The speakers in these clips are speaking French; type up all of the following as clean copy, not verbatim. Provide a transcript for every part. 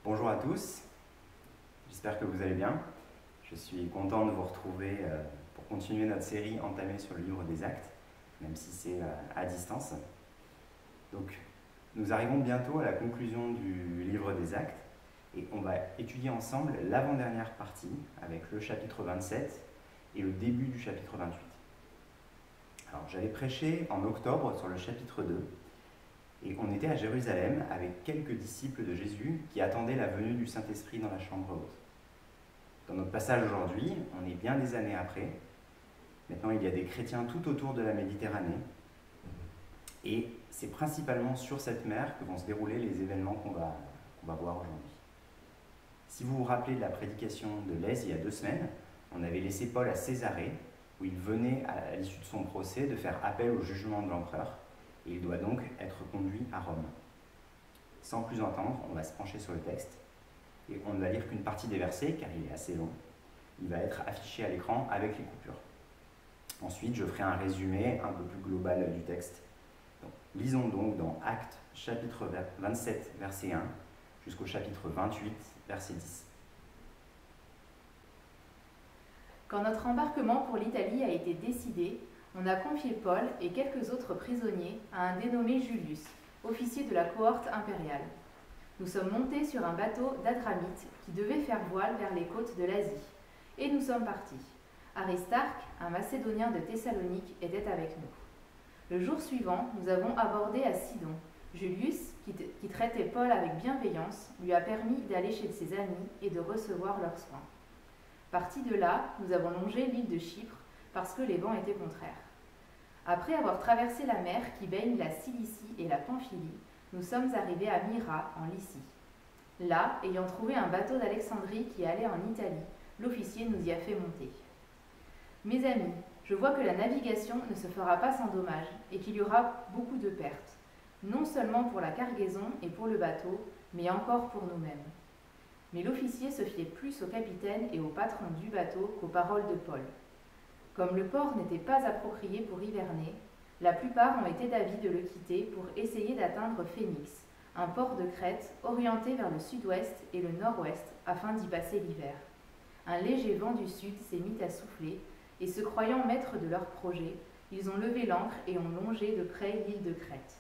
Bonjour à tous, j'espère que vous allez bien. Je suis content de vous retrouver pour continuer notre série entamée sur le livre des Actes, même si c'est à distance. Donc, nous arrivons bientôt à la conclusion du livre des Actes et on va étudier ensemble l'avant-dernière partie avec le chapitre 27 et le début du chapitre 28. Alors, j'avais prêché en octobre sur le chapitre 2 et on était à Jérusalem avec quelques disciples de Jésus qui attendaient la venue du Saint-Esprit dans la chambre haute. Dans notre passage aujourd'hui, on est bien des années après. Maintenant, il y a des chrétiens tout autour de la Méditerranée. Et c'est principalement sur cette mer que vont se dérouler les événements qu'on va voir aujourd'hui. Si vous vous rappelez de la prédication de Lez il y a 2 semaines, on avait laissé Paul à Césarée, où il venait, à l'issue de son procès, de faire appel au jugement de l'empereur. Et il doit donc être conduit à Rome. Sans plus entendre, on va se pencher sur le texte. Et on ne va lire qu'une partie des versets, car il est assez long. Il va être affiché à l'écran avec les coupures. Ensuite, je ferai un résumé un peu plus global du texte. Donc, lisons donc dans Actes, chapitre 27, verset 1, jusqu'au chapitre 28, verset 10. Quand notre embarquement pour l'Italie a été décidé, on a confié Paul et quelques autres prisonniers à un dénommé Julius, officier de la cohorte impériale. Nous sommes montés sur un bateau d'Adramite qui devait faire voile vers les côtes de l'Asie, et nous sommes partis. Aristarque, un Macédonien de Thessalonique, était avec nous. Le jour suivant, nous avons abordé à Sidon. Julius, qui traitait Paul avec bienveillance, lui a permis d'aller chez ses amis et de recevoir leurs soins. Partis de là, nous avons longé l'île de Chypre parce que les vents étaient contraires. Après avoir traversé la mer qui baigne la Cilicie et la Pamphylie, nous sommes arrivés à Myra, en Lycie. Là, ayant trouvé un bateau d'Alexandrie qui allait en Italie, l'officier nous y a fait monter. Mes amis, je vois que la navigation ne se fera pas sans dommage et qu'il y aura beaucoup de pertes, non seulement pour la cargaison et pour le bateau, mais encore pour nous-mêmes. Mais l'officier se fiait plus au capitaine et au patron du bateau qu'aux paroles de Paul. Comme le port n'était pas approprié pour hiverner, la plupart ont été d'avis de le quitter pour essayer d'atteindre Phénix, un port de Crète orienté vers le sud-ouest et le nord-ouest afin d'y passer l'hiver. Un léger vent du sud s'est mis à souffler et se croyant maîtres de leur projet, ils ont levé l'ancre et ont longé de près l'île de Crète.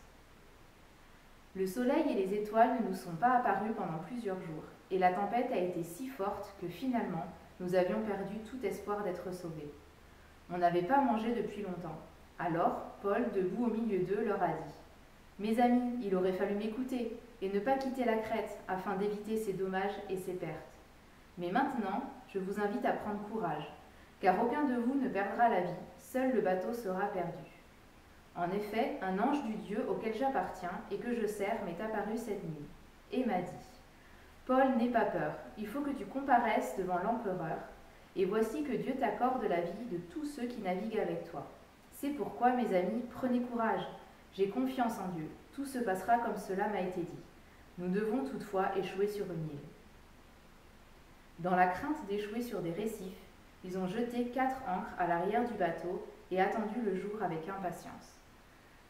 Le soleil et les étoiles ne nous sont pas apparus pendant plusieurs jours et la tempête a été si forte que finalement nous avions perdu tout espoir d'être sauvés. On n'avait pas mangé depuis longtemps. Alors, Paul, debout au milieu d'eux, leur a dit « Mes amis, il aurait fallu m'écouter et ne pas quitter la Crète afin d'éviter ces dommages et ces pertes. Mais maintenant, je vous invite à prendre courage, car aucun de vous ne perdra la vie, seul le bateau sera perdu. En effet, un ange du Dieu auquel j'appartiens et que je sers m'est apparu cette nuit et m'a dit « Paul, n'aie pas peur, il faut que tu comparaisses devant l'empereur. Et voici que Dieu t'accorde la vie de tous ceux qui naviguent avec toi. C'est pourquoi, mes amis, prenez courage. J'ai confiance en Dieu. Tout se passera comme cela m'a été dit. Nous devons toutefois échouer sur une île. » Dans la crainte d'échouer sur des récifs, ils ont jeté 4 ancres à l'arrière du bateau et attendu le jour avec impatience.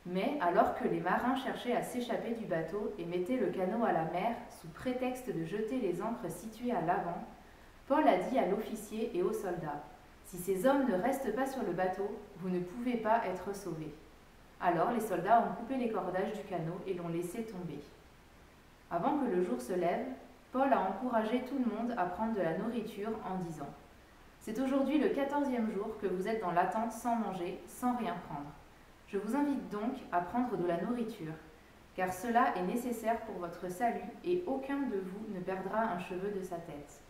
Mais alors que les marins cherchaient à s'échapper du bateau et mettaient le canot à la mer sous prétexte de jeter les ancres situées à l'avant, Paul a dit à l'officier et aux soldats « Si ces hommes ne restent pas sur le bateau, vous ne pouvez pas être sauvés. » Alors les soldats ont coupé les cordages du canot et l'ont laissé tomber. Avant que le jour se lève, Paul a encouragé tout le monde à prendre de la nourriture en disant « C'est aujourd'hui le 14e jour que vous êtes dans l'attente sans manger, sans rien prendre. Je vous invite donc à prendre de la nourriture, car cela est nécessaire pour votre salut et aucun de vous ne perdra un cheveu de sa tête. »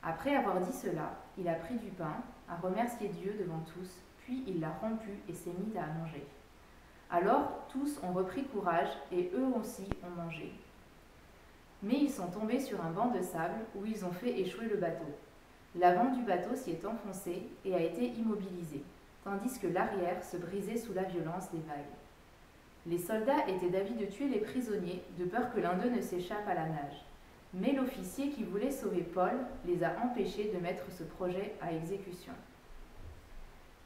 Après avoir dit cela, il a pris du pain, a remercié Dieu devant tous, puis il l'a rompu et s'est mis à manger. Alors tous ont repris courage et eux aussi ont mangé. Mais ils sont tombés sur un banc de sable où ils ont fait échouer le bateau. L'avant du bateau s'y est enfoncé et a été immobilisé, tandis que l'arrière se brisait sous la violence des vagues. Les soldats étaient d'avis de tuer les prisonniers, de peur que l'un d'eux ne s'échappe à la nage. Mais l'officier qui voulait sauver Paul les a empêchés de mettre ce projet à exécution.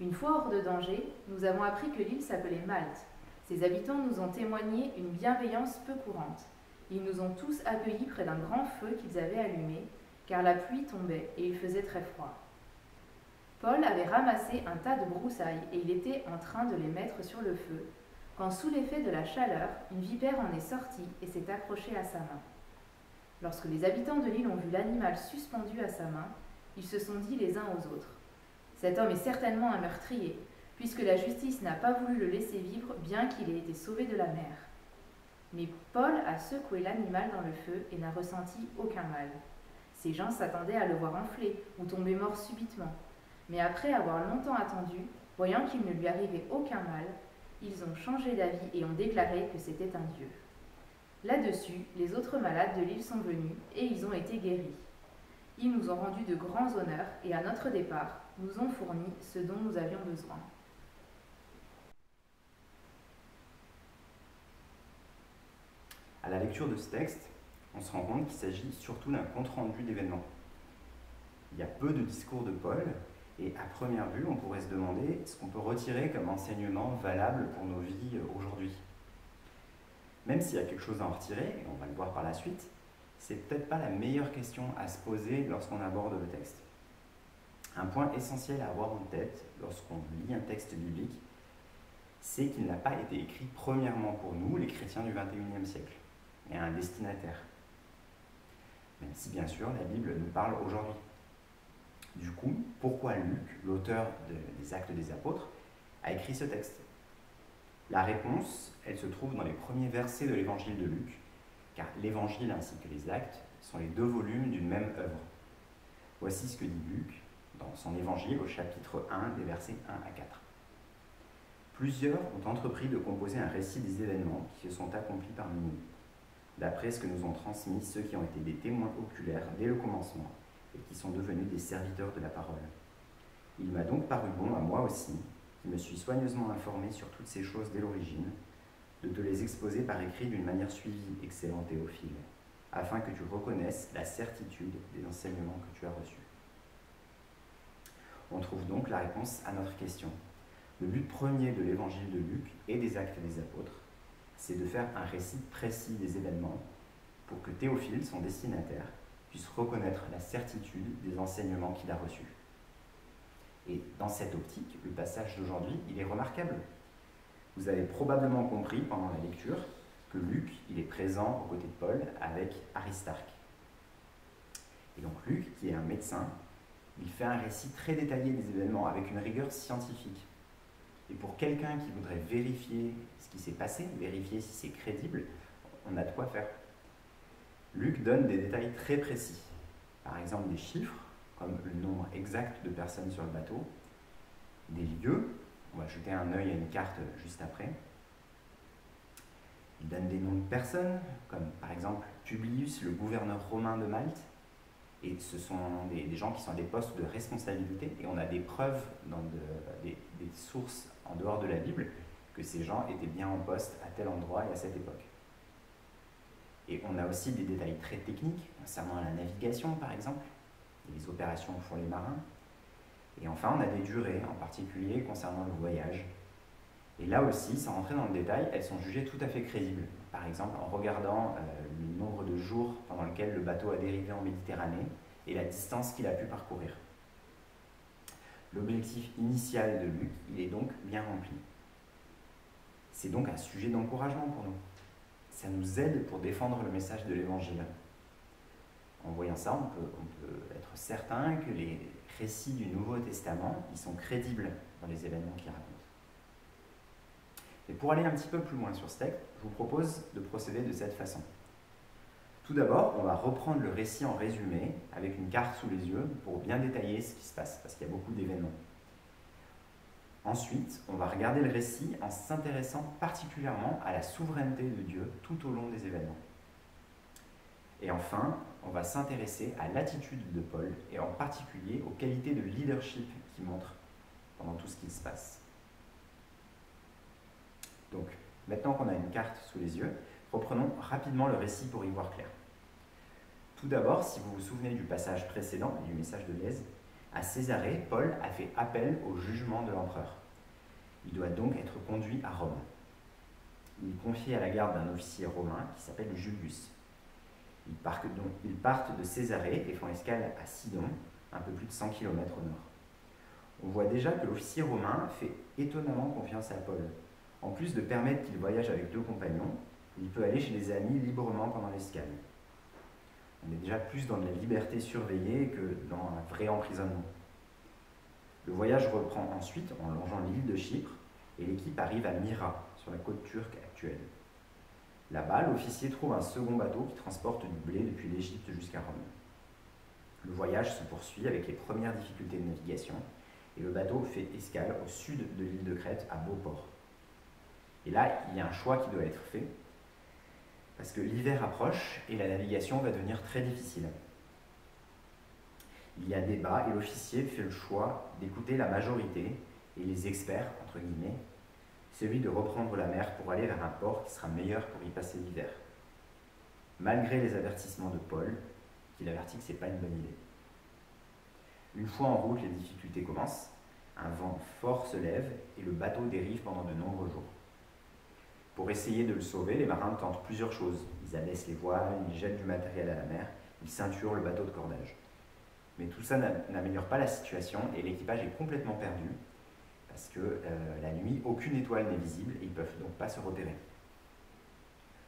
Une fois hors de danger, nous avons appris que l'île s'appelait Malte. Ses habitants nous ont témoigné une bienveillance peu courante. Ils nous ont tous accueillis près d'un grand feu qu'ils avaient allumé, car la pluie tombait et il faisait très froid. Paul avait ramassé un tas de broussailles et il était en train de les mettre sur le feu, quand sous l'effet de la chaleur, une vipère en est sortie et s'est accrochée à sa main. Lorsque les habitants de l'île ont vu l'animal suspendu à sa main, ils se sont dit les uns aux autres : « Cet homme est certainement un meurtrier, puisque la justice n'a pas voulu le laisser vivre bien qu'il ait été sauvé de la mer. » Mais Paul a secoué l'animal dans le feu et n'a ressenti aucun mal. Ces gens s'attendaient à le voir enfler ou tomber mort subitement. Mais après avoir longtemps attendu, voyant qu'il ne lui arrivait aucun mal, ils ont changé d'avis et ont déclaré que c'était un dieu. Là-dessus, les autres malades de l'île sont venus et ils ont été guéris. Ils nous ont rendu de grands honneurs et à notre départ, nous ont fourni ce dont nous avions besoin. À la lecture de ce texte, on se rend compte qu'il s'agit surtout d'un compte-rendu d'événements. Il y a peu de discours de Paul, et à première vue, on pourrait se demander ce qu'on peut retirer comme enseignement valable pour nos vies aujourd'hui. Même s'il y a quelque chose à en retirer, et on va le voir par la suite, c'est peut-être pas la meilleure question à se poser lorsqu'on aborde le texte. Un point essentiel à avoir en tête lorsqu'on lit un texte biblique, c'est qu'il n'a pas été écrit premièrement pour nous, les chrétiens du XXIe siècle, mais à un destinataire. Même si bien sûr la Bible nous parle aujourd'hui. Du coup, pourquoi Luc, l'auteur des Actes des Apôtres, a écrit ce texte? La réponse, elle se trouve dans les premiers versets de l'évangile de Luc, car l'évangile ainsi que les Actes sont les deux volumes d'une même œuvre. Voici ce que dit Luc dans son évangile au chapitre 1 des versets 1 à 4. Plusieurs ont entrepris de composer un récit des événements qui se sont accomplis parmi nous, d'après ce que nous ont transmis ceux qui ont été des témoins oculaires dès le commencement et qui sont devenus des serviteurs de la parole. Il m'a donc paru bon à moi aussi, qui me suis soigneusement informé sur toutes ces choses dès l'origine, de te les exposer par écrit d'une manière suivie, excellent Théophile, afin que tu reconnaisses la certitude des enseignements que tu as reçus. On trouve donc la réponse à notre question. Le but premier de l'évangile de Luc et des Actes des Apôtres, c'est de faire un récit précis des événements pour que Théophile, son destinataire, puisse reconnaître la certitude des enseignements qu'il a reçus. Et dans cette optique, le passage d'aujourd'hui, il est remarquable. Vous avez probablement compris pendant la lecture que Luc, il est présent aux côtés de Paul avec Aristarque. Et donc Luc, qui est un médecin, il fait un récit très détaillé des événements avec une rigueur scientifique. Et pour quelqu'un qui voudrait vérifier ce qui s'est passé, vérifier si c'est crédible, on a de quoi faire. Luc donne des détails très précis, par exemple des chiffres, comme le nombre exact de personnes sur le bateau, des lieux, on va jeter un œil à une carte juste après. Il donne des noms de personnes, comme par exemple Publius, le gouverneur romain de Malte, et ce sont des gens qui sont à des postes de responsabilité, et on a des preuves dans des sources en dehors de la Bible que ces gens étaient bien en poste à tel endroit et à cette époque. Et on a aussi des détails très techniques concernant la navigation, par exemple, les opérations que font les marins. Et enfin, on a des durées, en particulier concernant le voyage. Et là aussi, sans rentrer dans le détail, elles sont jugées tout à fait crédibles. Par exemple, en regardant le nombre de jours pendant lequel le bateau a dérivé en Méditerranée et la distance qu'il a pu parcourir. L'objectif initial de Luc, il est donc bien rempli. C'est donc un sujet d'encouragement pour nous. Ça nous aide pour défendre le message de l'Évangile. En voyant ça, on peut être certain que les récits du Nouveau Testament, ils sont crédibles dans les événements qu'ils racontent. Et pour aller un petit peu plus loin sur ce texte, je vous propose de procéder de cette façon. Tout d'abord, on va reprendre le récit en résumé, avec une carte sous les yeux, pour bien détailler ce qui se passe, parce qu'il y a beaucoup d'événements. Ensuite, on va regarder le récit en s'intéressant particulièrement à la souveraineté de Dieu tout au long des événements. Et enfin, on va s'intéresser à l'attitude de Paul, et en particulier aux qualités de leadership qu'il montre pendant tout ce qui se passe. Donc, maintenant qu'on a une carte sous les yeux, reprenons rapidement le récit pour y voir clair. Tout d'abord, si vous vous souvenez du passage précédent, du message de Lèse, à Césarée, Paul a fait appel au jugement de l'empereur. Il doit donc être conduit à Rome. Il est confié à la garde d'un officier romain qui s'appelle Julius. Ils partent de Césarée et font escale à Sidon, un peu plus de 100 km au nord. On voit déjà que l'officier romain fait étonnamment confiance à Paul. En plus de permettre qu'il voyage avec 2 compagnons, il peut aller chez des amis librement pendant l'escale. On est déjà plus dans de la liberté surveillée que dans un vrai emprisonnement. Le voyage reprend ensuite en longeant l'île de Chypre et l'équipe arrive à Myra, sur la côte turque actuelle. Là-bas, l'officier trouve un second bateau qui transporte du blé depuis l'Égypte jusqu'à Rome. Le voyage se poursuit avec les premières difficultés de navigation et le bateau fait escale au sud de l'île de Crète, à Beauport. Et là, il y a un choix qui doit être fait, parce que l'hiver approche et la navigation va devenir très difficile. Il y a débat et l'officier fait le choix d'écouter la majorité et les experts, entre guillemets, celui de reprendre la mer pour aller vers un port qui sera meilleur pour y passer l'hiver. Malgré les avertissements de Paul, qui l'avertit que ce n'est pas une bonne idée. Une fois en route, les difficultés commencent, un vent fort se lève et le bateau dérive pendant de nombreux jours. Pour essayer de le sauver, les marins tentent plusieurs choses. Ils abaissent les voiles, ils jettent du matériel à la mer, ils ceinturent le bateau de cordage. Mais tout ça n'améliore pas la situation et l'équipage est complètement perdu parce que la nuit, aucune étoile n'est visible et ils ne peuvent donc pas se repérer.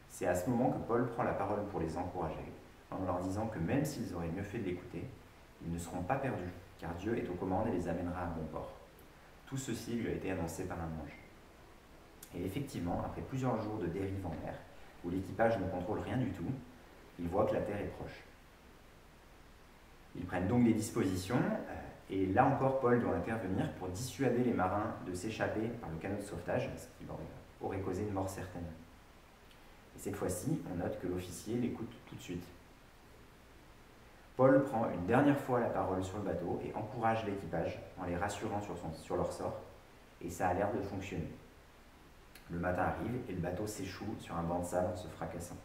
C'est à ce moment que Paul prend la parole pour les encourager, en leur disant que même s'ils auraient mieux fait de l'écouter, ils ne seront pas perdus, car Dieu est aux commandes et les amènera à bon port. Tout ceci lui a été annoncé par un ange. Et effectivement, après plusieurs jours de dérive en mer, où l'équipage ne contrôle rien du tout, ils voient que la terre est proche. Ils prennent donc des dispositions, et là encore, Paul doit intervenir pour dissuader les marins de s'échapper par le canot de sauvetage, ce qui aurait causé une mort certaine. Et cette fois-ci, on note que l'officier l'écoute tout de suite. Paul prend une dernière fois la parole sur le bateau et encourage l'équipage en les rassurant sur leur sort, et ça a l'air de fonctionner. Le matin arrive et le bateau s'échoue sur un banc de sable en se fracassant.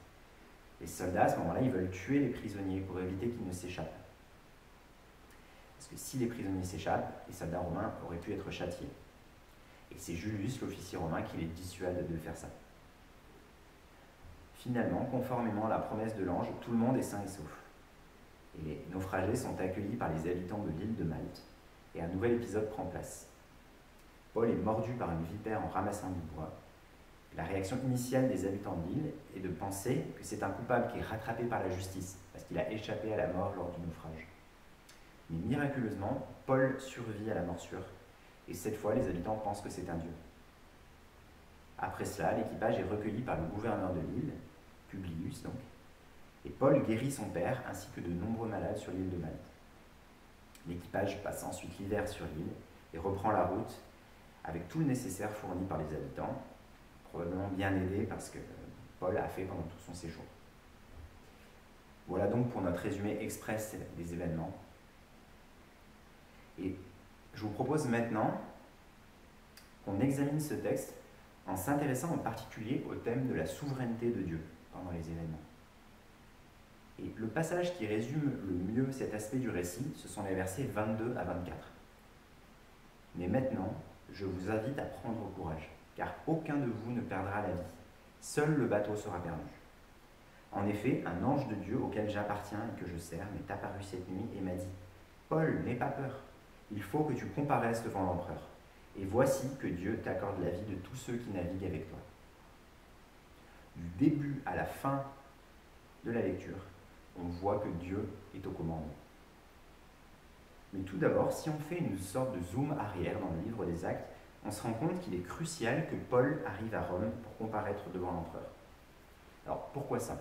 Les soldats, à ce moment-là, ils veulent tuer les prisonniers pour éviter qu'ils ne s'échappent. Parce que si les prisonniers s'échappent, les soldats romains auraient pu être châtiés. Et c'est Julius, l'officier romain, qui les dissuade de faire ça. Finalement, conformément à la promesse de l'ange, tout le monde est sain et sauf. Et les naufragés sont accueillis par les habitants de l'île de Malte. Et un nouvel épisode prend place. Paul est mordu par une vipère en ramassant du bois. La réaction initiale des habitants de l'île est de penser que c'est un coupable qui est rattrapé par la justice, parce qu'il a échappé à la mort lors du naufrage. Mais miraculeusement, Paul survit à la morsure, et cette fois les habitants pensent que c'est un dieu. Après cela, l'équipage est recueilli par le gouverneur de l'île, Publius donc, et Paul guérit son père ainsi que de nombreux malades sur l'île de Malte. L'équipage passe ensuite l'hiver sur l'île et reprend la route avec tout le nécessaire fourni par les habitants, probablement bien aidé parce que Paul a fait pendant tout son séjour. Voilà donc pour notre résumé express des événements. Et je vous propose maintenant qu'on examine ce texte en s'intéressant en particulier au thème de la souveraineté de Dieu pendant les événements. Et le passage qui résume le mieux cet aspect du récit, ce sont les versets 22 à 24. Mais maintenant, je vous invite à prendre courage, car aucun de vous ne perdra la vie. Seul le bateau sera perdu. En effet, un ange de Dieu auquel j'appartiens et que je sers m'est apparu cette nuit et m'a dit « Paul, n'aie pas peur, il faut que tu comparaisses devant l'empereur. Et voici que Dieu t'accorde la vie de tous ceux qui naviguent avec toi. » Du début à la fin de la lecture, on voit que Dieu est aux commandes. Mais tout d'abord, si on fait une sorte de zoom arrière dans le livre des Actes, on se rend compte qu'il est crucial que Paul arrive à Rome pour comparaître devant l'empereur. Alors, pourquoi ça?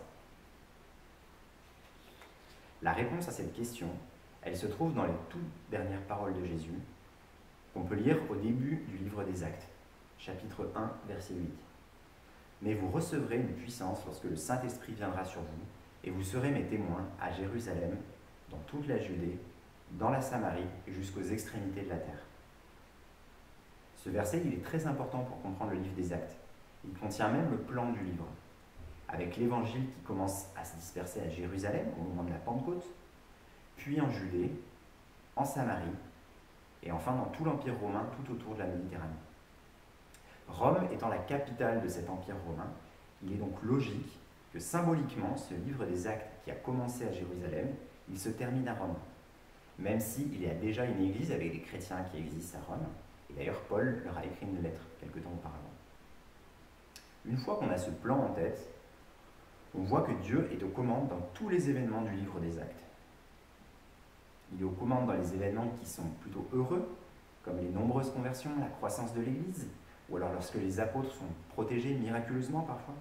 La réponse à cette question, elle se trouve dans les toutes dernières paroles de Jésus, qu'on peut lire au début du livre des Actes, chapitre 1, verset 8. « Mais vous recevrez une puissance lorsque le Saint-Esprit viendra sur vous, et vous serez mes témoins à Jérusalem, dans toute la Judée, dans la Samarie et jusqu'aux extrémités de la terre. » Ce verset, il est très important pour comprendre le livre des Actes. Il contient même le plan du livre, avec l'évangile qui commence à se disperser à Jérusalem au moment de la Pentecôte, puis en Judée, en Samarie, et enfin dans tout l'Empire romain tout autour de la Méditerranée. Rome étant la capitale de cet empire romain, il est donc logique que symboliquement, ce livre des Actes qui a commencé à Jérusalem, il se termine à Rome. Même s'il y a déjà une église avec des chrétiens qui existent à Rome, et d'ailleurs Paul leur a écrit une lettre quelque temps auparavant. Une fois qu'on a ce plan en tête, on voit que Dieu est aux commandes dans tous les événements du livre des Actes. Il est aux commandes dans les événements qui sont plutôt heureux, comme les nombreuses conversions, la croissance de l'Église, ou alors lorsque les apôtres sont protégés miraculeusement parfois.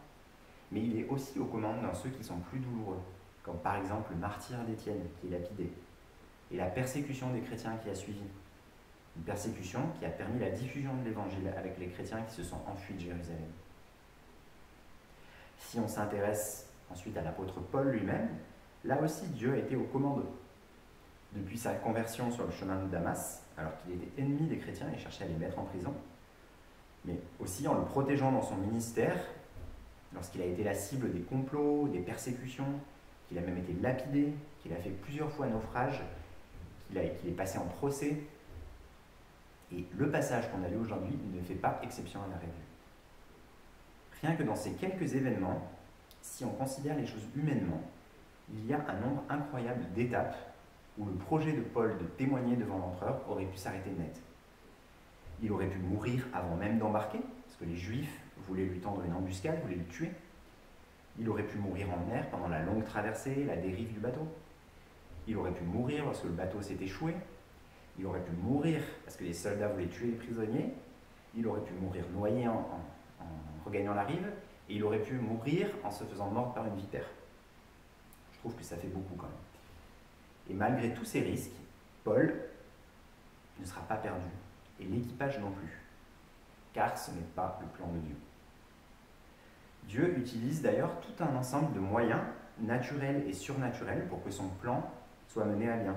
Mais il est aussi aux commandes dans ceux qui sont plus douloureux, comme par exemple le martyre d'Étienne qui est lapidé, et la persécution des chrétiens qui a suivi. Une persécution qui a permis la diffusion de l'Évangile avec les chrétiens qui se sont enfuis de Jérusalem. Si on s'intéresse ensuite à l'apôtre Paul lui-même, là aussi Dieu a été aux commandes. Depuis sa conversion sur le chemin de Damas, alors qu'il était ennemi des chrétiens et cherchait à les mettre en prison, mais aussi en le protégeant dans son ministère, lorsqu'il a été la cible des complots, des persécutions, qu'il a même été lapidé, qu'il a fait plusieurs fois naufrage, qu'il est passé en procès. Et le passage qu'on a lu aujourd'hui ne fait pas exception à la règle. Rien que dans ces quelques événements, si on considère les choses humainement, il y a un nombre incroyable d'étapes où le projet de Paul de témoigner devant l'empereur aurait pu s'arrêter net. Il aurait pu mourir avant même d'embarquer, parce que les Juifs voulaient lui tendre une embuscade, voulaient le tuer. Il aurait pu mourir en mer pendant la longue traversée, la dérive du bateau. Il aurait pu mourir lorsque le bateau s'est échoué. Il aurait pu mourir parce que les soldats voulaient tuer les prisonniers. Il aurait pu mourir noyé en regagnant la rive. Et il aurait pu mourir en se faisant mordre par une vipère. Je trouve que ça fait beaucoup quand même. Et malgré tous ces risques, Paul ne sera pas perdu, et l'équipage non plus, car ce n'est pas le plan de Dieu. Dieu utilise d'ailleurs tout un ensemble de moyens naturels et surnaturels pour que son plan soit mené à bien.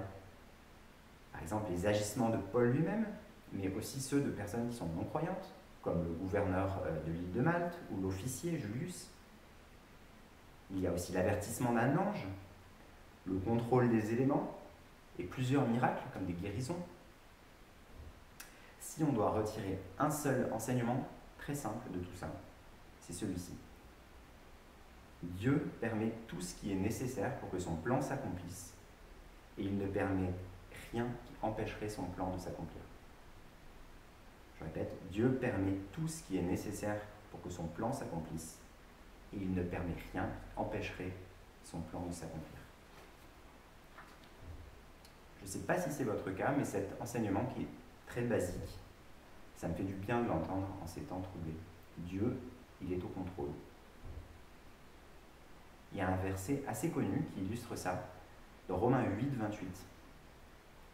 Par exemple, les agissements de Paul lui-même, mais aussi ceux de personnes qui sont non-croyantes, comme le gouverneur de l'île de Malte ou l'officier Julius. Il y a aussi l'avertissement d'un ange, le contrôle des éléments et plusieurs miracles comme des guérisons. Si on doit retirer un seul enseignement très simple de tout ça, c'est celui-ci. Dieu permet tout ce qui est nécessaire pour que son plan s'accomplisse et il ne permet rien qui empêcherait son plan de s'accomplir. Je répète, Dieu permet tout ce qui est nécessaire pour que son plan s'accomplisse et il ne permet rien qui empêcherait son plan de s'accomplir. Je ne sais pas si c'est votre cas, mais cet enseignement qui est très basique, ça me fait du bien de l'entendre en ces temps troublés. Dieu, il est au contrôle. Il y a un verset assez connu qui illustre ça, dans Romains 8, 28.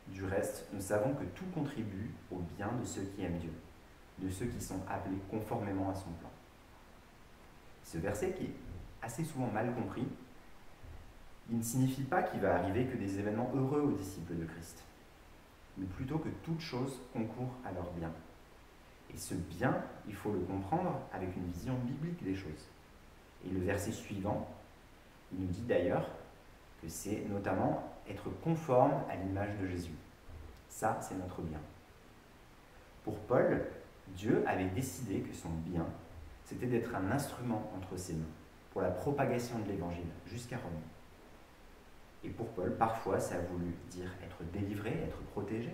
Du reste, nous savons que tout contribue au bien de ceux qui aiment Dieu, de ceux qui sont appelés conformément à son plan. Ce verset, qui est assez souvent mal compris, il ne signifie pas qu'il va arriver que des événements heureux aux disciples de Christ, mais plutôt que toute chose concourt à leur bien. Et ce bien, il faut le comprendre avec une vision biblique des choses. Et le verset suivant, il nous dit d'ailleurs que c'est notamment être conforme à l'image de Jésus. Ça, c'est notre bien. Pour Paul, Dieu avait décidé que son bien, c'était d'être un instrument entre ses mains pour la propagation de l'Évangile jusqu'à Rome. Et pour Paul, parfois, ça a voulu dire être délivré, être protégé,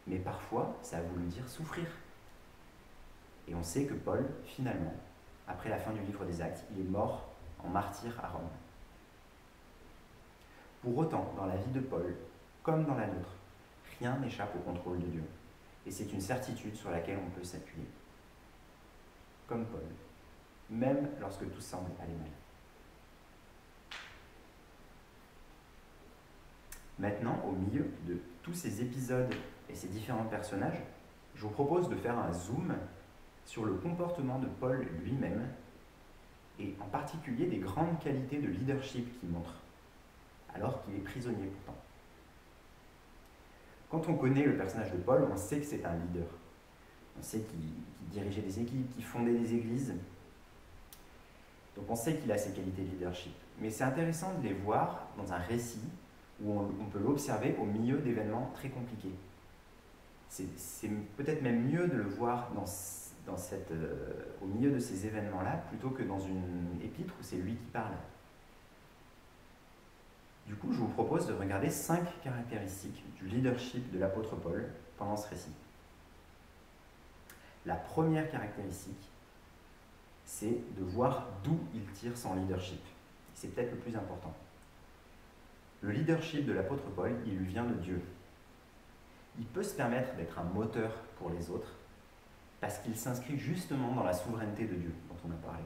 mais parfois, ça a voulu dire souffrir. Et on sait que Paul, finalement, après la fin du livre des Actes, il est mort en martyr à Rome. Pour autant, dans la vie de Paul, comme dans la nôtre, rien n'échappe au contrôle de Dieu. Et c'est une certitude sur laquelle on peut s'appuyer. Comme Paul, même lorsque tout semble aller mal. Maintenant, au milieu de tous ces épisodes et ces différents personnages, je vous propose de faire un zoom sur le comportement de Paul lui-même et en particulier des grandes qualités de leadership qu'il montre, alors qu'il est prisonnier pourtant. Quand on connaît le personnage de Paul, on sait que c'est un leader. On sait qu'il dirigeait des équipes, qu'il fondait des églises. Donc on sait qu'il a ces qualités de leadership. Mais c'est intéressant de les voir dans un récit où on peut l'observer au milieu d'événements très compliqués. C'est peut-être même mieux de le voir dans au milieu de ces événements-là, plutôt que dans une épître où c'est lui qui parle. Du coup, je vous propose de regarder 5 caractéristiques du leadership de l'apôtre Paul pendant ce récit. La première caractéristique, c'est de voir d'où il tire son leadership. C'est peut-être le plus important. Le leadership de l'apôtre Paul, il lui vient de Dieu. Il peut se permettre d'être un moteur pour les autres parce qu'il s'inscrit justement dans la souveraineté de Dieu dont on a parlé.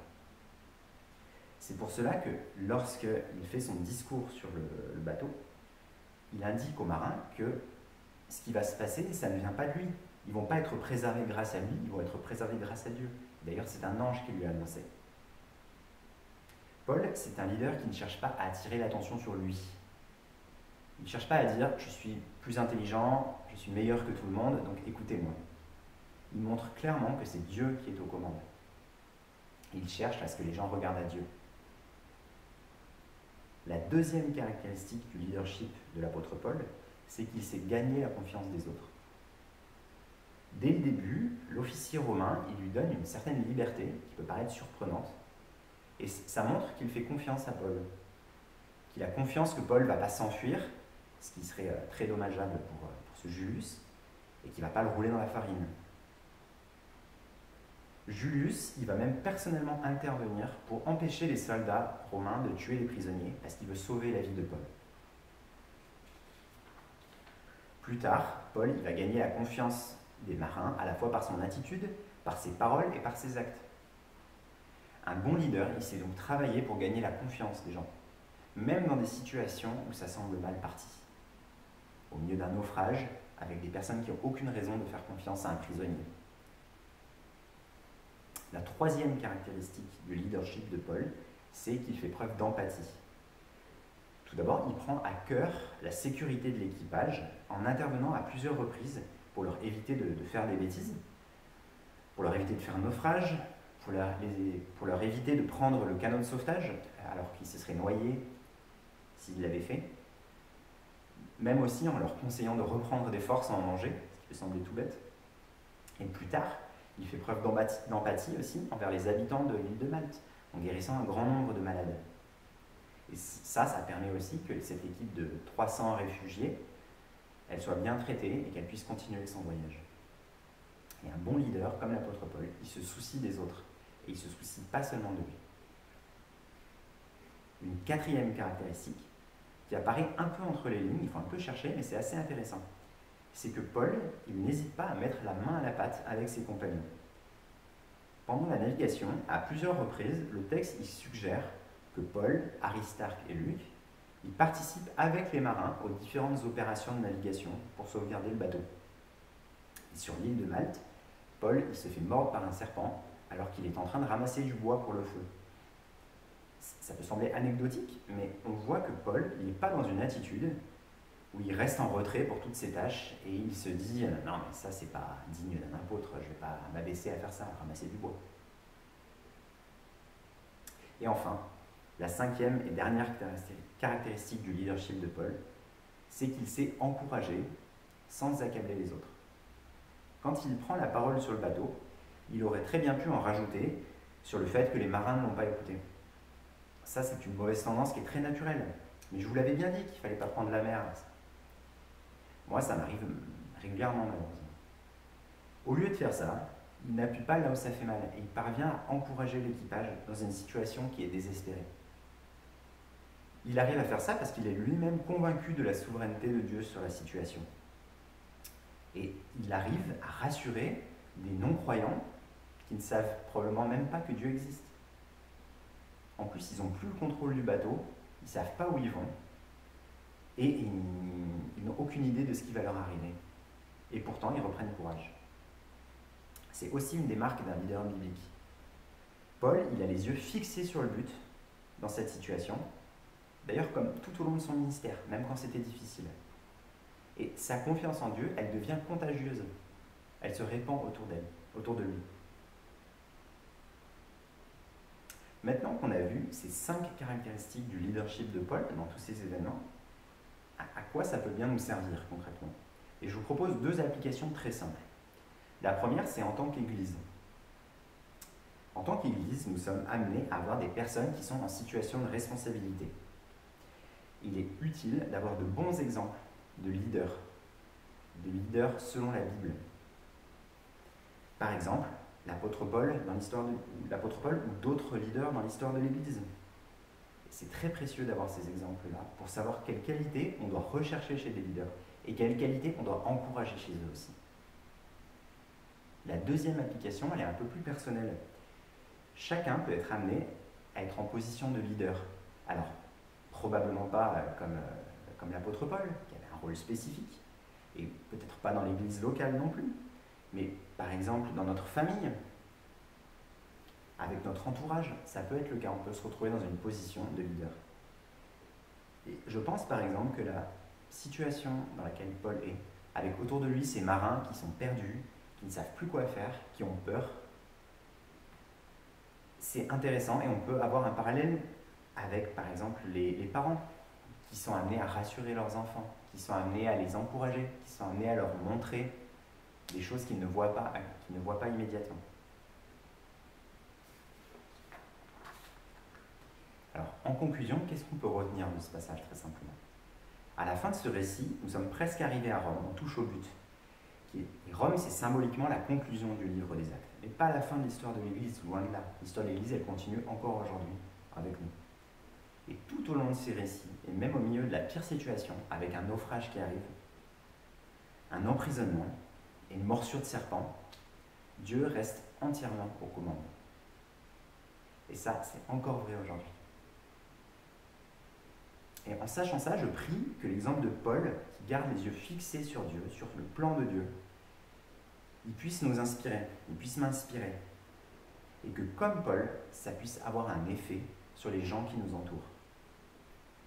C'est pour cela que lorsqu'il fait son discours sur le bateau, il indique aux marins que ce qui va se passer, ça ne vient pas de lui. Ils ne vont pas être préservés grâce à lui, ils vont être préservés grâce à Dieu. D'ailleurs, c'est un ange qui lui a annoncé. Paul, c'est un leader qui ne cherche pas à attirer l'attention sur lui. Il ne cherche pas à dire « je suis plus intelligent, je suis meilleur que tout le monde, donc écoutez-moi ». Il montre clairement que c'est Dieu qui est aux commandes. Il cherche à ce que les gens regardent à Dieu. La deuxième caractéristique du leadership de l'apôtre Paul, c'est qu'il sait gagner la confiance des autres. Dès le début, l'officier romain, il lui donne une certaine liberté qui peut paraître surprenante, et ça montre qu'il fait confiance à Paul, qu'il a confiance que Paul ne va pas s'enfuir, ce qui serait très dommageable pour ce Julius, et qu'il ne va pas le rouler dans la farine. Julius, il va même personnellement intervenir pour empêcher les soldats romains de tuer les prisonniers, parce qu'il veut sauver la vie de Paul. Plus tard, Paul il va gagner la confiance des marins, à la fois par son attitude, par ses paroles et par ses actes. Un bon leader, il sait donc travailler pour gagner la confiance des gens, même dans des situations où ça semble mal parti. Au milieu d'un naufrage, avec des personnes qui n'ont aucune raison de faire confiance à un prisonnier. La troisième caractéristique du leadership de Paul, c'est qu'il fait preuve d'empathie. Tout d'abord, il prend à cœur la sécurité de l'équipage en intervenant à plusieurs reprises pour leur éviter de faire des bêtises, pour leur éviter de faire un naufrage, pour leur éviter de prendre le canot de sauvetage alors qu'ils se seraient noyés s'ils l'avaient fait, même aussi en leur conseillant de reprendre des forces à en manger, ce qui peut sembler tout bête. Et plus tard, il fait preuve d'empathie aussi envers les habitants de l'île de Malte, en guérissant un grand nombre de malades. Et ça permet aussi que cette équipe de 300 réfugiés, elle soit bien traitée et qu'elle puisse continuer son voyage. Et un bon leader, comme l'apôtre Paul, il se soucie des autres, et il ne se soucie pas seulement de lui. Une quatrième caractéristique, qui apparaît un peu entre les lignes, il faut un peu chercher, mais c'est assez intéressant, c'est que Paul, il n'hésite pas à mettre la main à la pâte avec ses compagnons. Pendant la navigation, à plusieurs reprises, le texte il suggère que Paul, Aristarque et Luc, ils participent avec les marins aux différentes opérations de navigation pour sauvegarder le bateau. Et sur l'île de Malte, Paul il se fait mordre par un serpent alors qu'il est en train de ramasser du bois pour le feu. Ça peut sembler anecdotique, mais on voit que Paul il n'est pas dans une attitude où il reste en retrait pour toutes ses tâches et il se dit « Non, mais ça, c'est pas digne d'un apôtre, je ne vais pas m'abaisser à faire ça, à ramasser du bois. » Et enfin, la cinquième et dernière caractéristique du leadership de Paul, c'est qu'il sait encourager sans accabler les autres. Quand il prend la parole sur le bateau, il aurait très bien pu en rajouter sur le fait que les marins ne l'ont pas écouté. Ça, c'est une mauvaise tendance qui est très naturelle. Mais je vous l'avais bien dit qu'il ne fallait pas prendre la mer. Moi, ça m'arrive régulièrement, malheureusement. Au lieu de faire ça, il n'appuie pas là où ça fait mal et il parvient à encourager l'équipage dans une situation qui est désespérée. Il arrive à faire ça parce qu'il est lui-même convaincu de la souveraineté de Dieu sur la situation. Et il arrive à rassurer des non-croyants qui ne savent probablement même pas que Dieu existe. En plus, ils n'ont plus le contrôle du bateau, ils ne savent pas où ils vont, et ils n'ont aucune idée de ce qui va leur arriver. Et pourtant, ils reprennent courage. C'est aussi une des marques d'un leader biblique. Paul, il a les yeux fixés sur le but dans cette situation, d'ailleurs comme tout au long de son ministère, même quand c'était difficile. Et sa confiance en Dieu, elle devient contagieuse. Elle se répand autour de lui. Maintenant qu'on a vu ces 5 caractéristiques du leadership de Paul dans tous ces événements, à quoi ça peut bien nous servir concrètement? Et je vous propose 2 applications très simples. La première, c'est en tant qu'Église. En tant qu'Église, nous sommes amenés à avoir des personnes qui sont en situation de responsabilité. Il est utile d'avoir de bons exemples de leaders selon la Bible. Par exemple, l'apôtre Paul ou d'autres leaders dans l'histoire de l'Église. C'est très précieux d'avoir ces exemples-là pour savoir quelles qualités on doit rechercher chez des leaders et quelles qualités on doit encourager chez eux aussi. La deuxième application, elle est un peu plus personnelle. Chacun peut être amené à être en position de leader. Alors, probablement pas comme l'apôtre Paul, qui avait un rôle spécifique, et peut-être pas dans l'église locale non plus, mais par exemple dans notre famille, avec notre entourage, ça peut être le cas, on peut se retrouver dans une position de leader. Et je pense par exemple que la situation dans laquelle Paul est, avec autour de lui ces marins qui sont perdus, qui ne savent plus quoi faire, qui ont peur, c'est intéressant et on peut avoir un parallèle avec par exemple les parents qui sont amenés à rassurer leurs enfants, qui sont amenés à les encourager, qui sont amenés à leur montrer des choses qu'ils ne voient pas immédiatement. Alors, en conclusion, qu'est-ce qu'on peut retenir de ce passage très simplement? À la fin de ce récit, nous sommes presque arrivés à Rome, on touche au but. Et Rome, c'est symboliquement la conclusion du livre des Actes, mais pas la fin de l'histoire de l'Église, loin de là. L'histoire de l'Église, elle continue encore aujourd'hui avec nous. Et tout au long de ces récits, et même au milieu de la pire situation, avec un naufrage qui arrive, un emprisonnement et une morsure de serpent, Dieu reste entièrement aux commandes. Et ça, c'est encore vrai aujourd'hui. Et en sachant ça, je prie que l'exemple de Paul, qui garde les yeux fixés sur Dieu, sur le plan de Dieu, il puisse nous inspirer, il puisse m'inspirer. Et que comme Paul, ça puisse avoir un effet sur les gens qui nous entourent.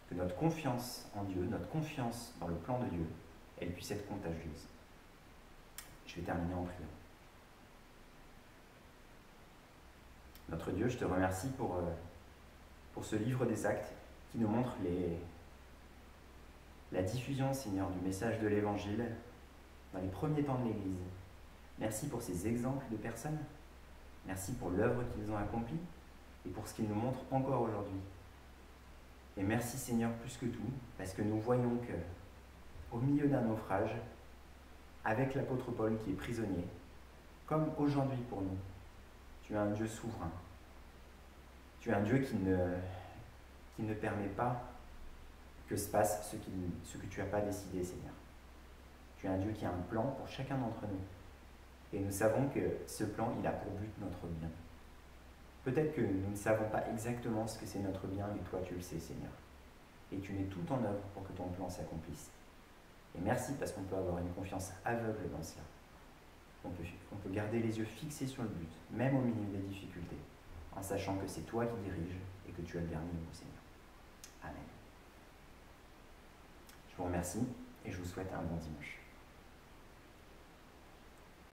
Que notre confiance en Dieu, notre confiance dans le plan de Dieu, elle puisse être contagieuse. Je vais terminer en priant. Notre Dieu, je te remercie pour ce livre des Actes qui nous montre la diffusion, Seigneur, du message de l'Évangile dans les premiers temps de l'Église. Merci pour ces exemples de personnes. Merci pour l'œuvre qu'ils ont accomplie et pour ce qu'ils nous montrent encore aujourd'hui. Et merci, Seigneur, plus que tout, parce que nous voyons qu'au milieu d'un naufrage, avec l'apôtre Paul qui est prisonnier, comme aujourd'hui pour nous, tu es un Dieu souverain. Tu es un Dieu qui ne permet pas que se passe ce que tu n'as pas décidé, Seigneur. Tu es un Dieu qui a un plan pour chacun d'entre nous. Et nous savons que ce plan, il a pour but notre bien. Peut-être que nous ne savons pas exactement ce que c'est notre bien, mais toi, tu le sais, Seigneur. Et tu mets tout en œuvre pour que ton plan s'accomplisse. Et merci parce qu'on peut avoir une confiance aveugle dans cela. On peut garder les yeux fixés sur le but, même au milieu des difficultés, en sachant que c'est toi qui diriges et que tu as le dernier mot, Seigneur. Amen. Je vous remercie et je vous souhaite un bon dimanche.